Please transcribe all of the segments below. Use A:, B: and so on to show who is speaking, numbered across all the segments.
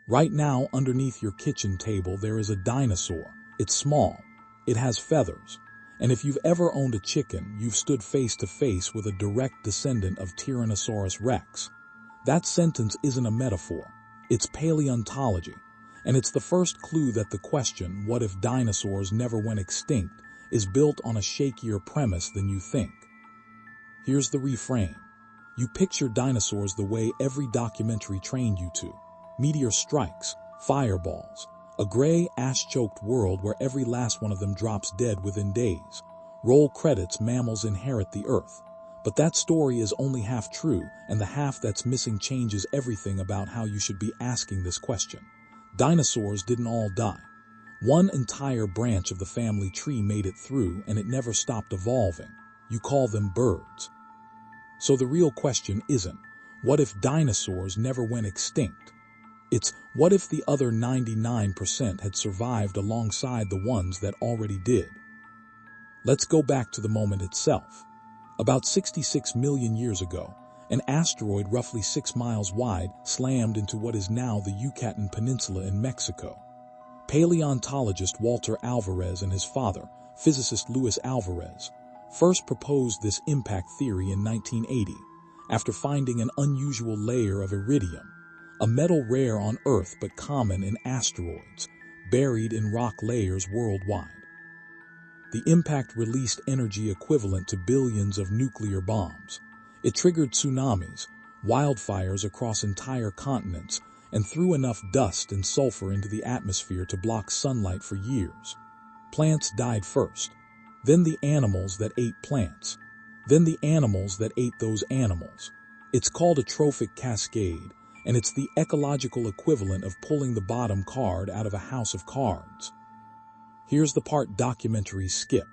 A: Right now, underneath your kitchen table, there is a dinosaur. It's small. It has feathers. And if you've ever owned a chicken, you've stood face to face with a direct descendant of Tyrannosaurus rex. That sentence isn't a metaphor. It's paleontology. And it's the first clue that the question, what if dinosaurs never went extinct, is built on a shakier premise than you think. Here's the reframe. You picture dinosaurs the way every documentary trained you to. Meteor strikes, fireballs, a gray, ash-choked world where every last one of them drops dead within days. Roll credits, mammals inherit the earth. But that story is only half true, and the half that's missing changes everything about how you should be asking this question. Dinosaurs didn't all die. One entire branch of the family tree made it through, and it never stopped evolving. You call them birds. So the real question isn't, what if dinosaurs never went extinct? It's, what if the other 99% had survived alongside the ones that already did? Let's go back to the moment itself. About 66 million years ago, an asteroid roughly 6 miles wide slammed into what is now the Yucatan Peninsula in Mexico. Paleontologist Walter Alvarez and his father, physicist Luis Alvarez, first proposed this impact theory in 1980, after finding an unusual layer of iridium, a metal rare on Earth but common in asteroids, buried in rock layers worldwide. The impact released energy equivalent to billions of nuclear bombs. It triggered tsunamis, wildfires across entire continents, and threw enough dust and sulfur into the atmosphere to block sunlight for years. Plants died first, then the animals that ate plants, then the animals that ate those animals. It's called a trophic cascade, and it's the ecological equivalent of pulling the bottom card out of a house of cards. Here's the part documentaries skip.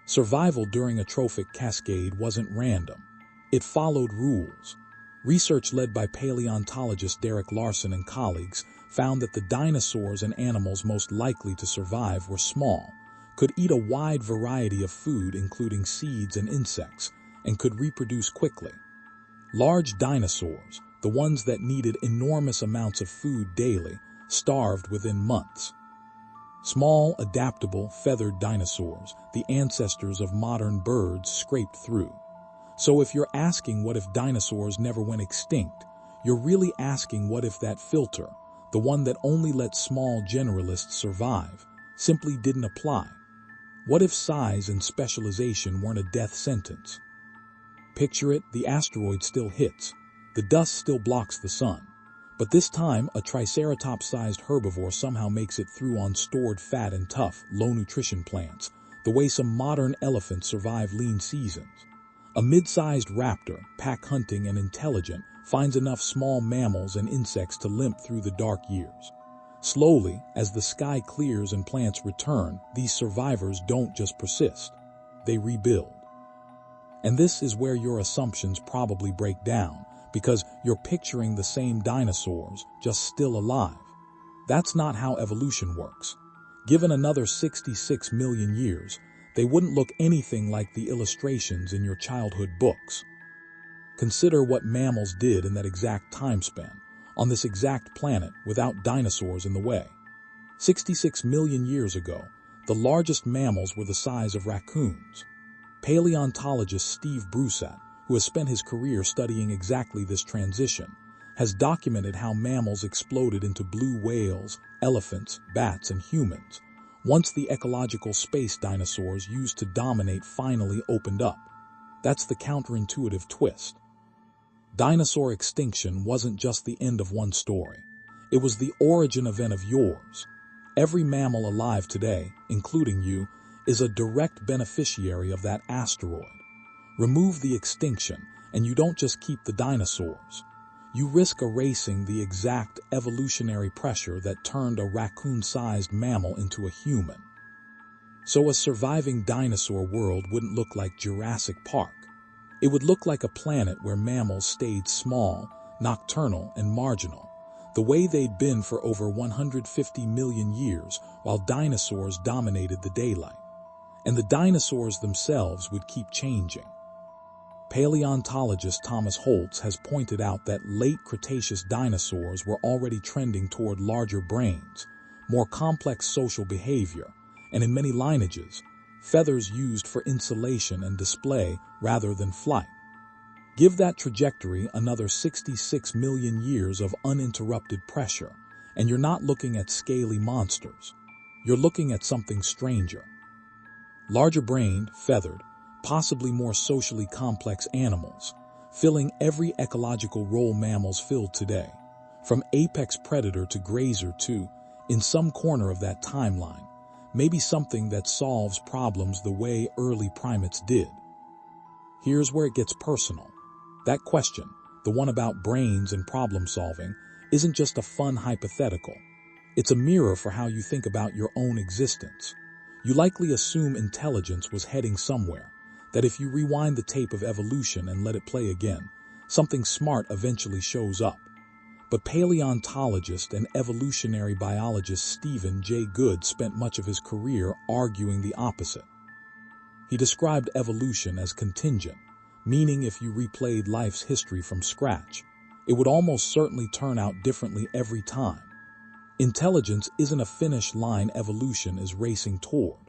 A: Survival during a trophic cascade wasn't random. It followed rules. Research led by paleontologist Derek Larson and colleagues found that the dinosaurs and animals most likely to survive were small, could eat a wide variety of food including seeds and insects, and could reproduce quickly. Large dinosaurs, the ones that needed enormous amounts of food daily, starved within months. Small, adaptable, feathered dinosaurs, the ancestors of modern birds, scraped through. So if you're asking what if dinosaurs never went extinct, you're really asking what if that filter, the one that only lets small generalists survive, simply didn't apply. What if size and specialization weren't a death sentence? Picture it, the asteroid still hits. The dust still blocks the sun. But this time, a triceratops-sized herbivore somehow makes it through on stored fat and tough, low-nutrition plants, the way some modern elephants survive lean seasons. A mid-sized raptor, pack-hunting and intelligent, finds enough small mammals and insects to limp through the dark years. Slowly, as the sky clears and plants return, these survivors don't just persist. They rebuild. And this is where your assumptions probably break down, because you're picturing the same dinosaurs, just still alive. That's not how evolution works. Given another 66 million years, they wouldn't look anything like the illustrations in your childhood books. Consider what mammals did in that exact time span, on this exact planet without dinosaurs in the way. 66 million years ago, the largest mammals were the size of raccoons. Paleontologist Steve Brusatte, who has spent his career studying exactly this transition, has documented how mammals exploded into blue whales, elephants, bats, and humans, once the ecological space dinosaurs used to dominate finally opened up. That's the counterintuitive twist. Dinosaur extinction wasn't just the end of one story. It was the origin event of yours. Every mammal alive today, including you, is a direct beneficiary of that asteroid. Remove the extinction, and you don't just keep the dinosaurs. You risk erasing the exact evolutionary pressure that turned a raccoon-sized mammal into a human. So a surviving dinosaur world wouldn't look like Jurassic Park. It would look like a planet where mammals stayed small, nocturnal, and marginal, the way they'd been for over 150 million years while dinosaurs dominated the daylight. And the dinosaurs themselves would keep changing. Paleontologist Thomas Holtz has pointed out that late Cretaceous dinosaurs were already trending toward larger brains, more complex social behavior, and in many lineages, feathers used for insulation and display rather than flight. Give that trajectory another 66 million years of uninterrupted pressure, and you're not looking at scaly monsters. You're looking at something stranger. Larger-brained, feathered, possibly more socially complex animals, filling every ecological role mammals filled today, from apex predator to grazer to, in some corner of that timeline, maybe something that solves problems the way early primates did. Here's where it gets personal. That question, the one about brains and problem solving, isn't just a fun hypothetical. It's a mirror for how you think about your own existence. You likely assume intelligence was heading somewhere, that if you rewind the tape of evolution and let it play again, something smart eventually shows up. But paleontologist and evolutionary biologist Stephen Jay Gould spent much of his career arguing the opposite. He described evolution as contingent, meaning if you replayed life's history from scratch, it would almost certainly turn out differently every time. Intelligence isn't a finish line evolution is racing toward.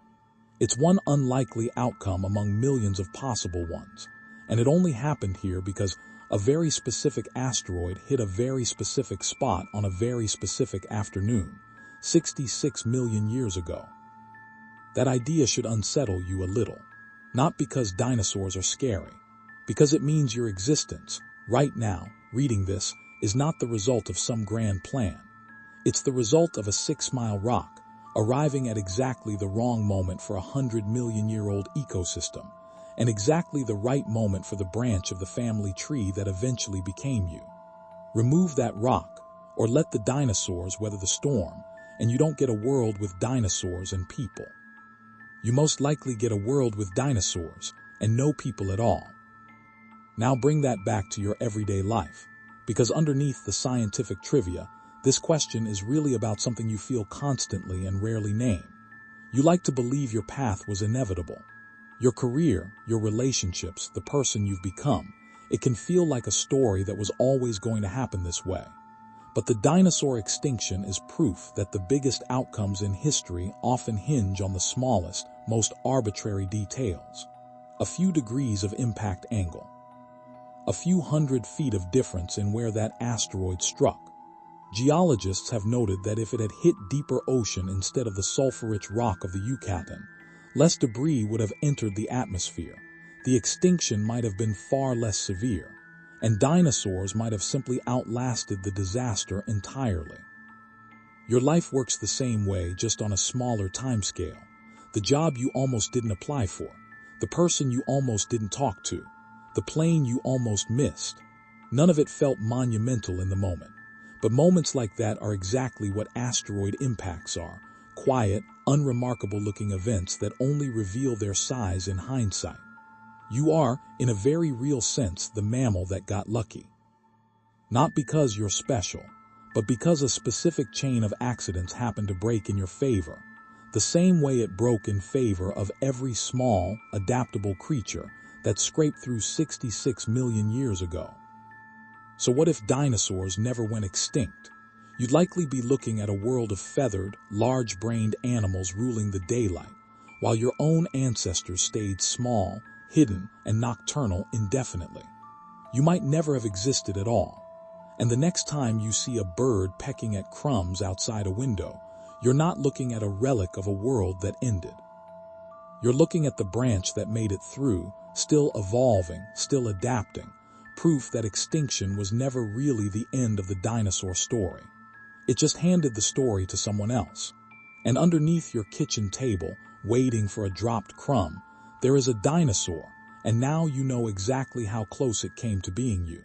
A: It's one unlikely outcome among millions of possible ones, and it only happened here because a very specific asteroid hit a very specific spot on a very specific afternoon, 66 million years ago. That idea should unsettle you a little, not because dinosaurs are scary, because it means your existence, right now, reading this, is not the result of some grand plan. It's the result of a 6-mile rock, arriving at exactly the wrong moment for a 100-million-year-old ecosystem, and exactly the right moment for the branch of the family tree that eventually became you. Remove that rock, or let the dinosaurs weather the storm, and you don't get a world with dinosaurs and people. You most likely get a world with dinosaurs and no people at all. Now bring that back to your everyday life, because underneath the scientific trivia, this question is really about something you feel constantly and rarely name. You like to believe your path was inevitable. Your career, your relationships, the person you've become, it can feel like a story that was always going to happen this way. But the dinosaur extinction is proof that the biggest outcomes in history often hinge on the smallest, most arbitrary details. A few degrees of impact angle. A few 100 feet of difference in where that asteroid struck. Geologists have noted that if it had hit deeper ocean instead of the sulfur-rich rock of the Yucatan, less debris would have entered the atmosphere. The extinction might have been far less severe, and dinosaurs might have simply outlasted the disaster entirely. Your life works the same way, just on a smaller timescale. The job you almost didn't apply for, the person you almost didn't talk to, the plane you almost missed. None of it felt monumental in the moment. But moments like that are exactly what asteroid impacts are. Quiet, unremarkable-looking events that only reveal their size in hindsight. You are, in a very real sense, the mammal that got lucky. Not because you're special, but because a specific chain of accidents happened to break in your favor, the same way it broke in favor of every small, adaptable creature that scraped through 66 million years ago. So what if dinosaurs never went extinct? You'd likely be looking at a world of feathered, large-brained animals ruling the daylight, while your own ancestors stayed small, hidden, and nocturnal indefinitely. You might never have existed at all. And the next time you see a bird pecking at crumbs outside a window, you're not looking at a relic of a world that ended. You're looking at the branch that made it through, still evolving, still adapting, proof that extinction was never really the end of the dinosaur story. It just handed the story to someone else. And underneath your kitchen table, waiting for a dropped crumb, there is a dinosaur, and now you know exactly how close it came to being you.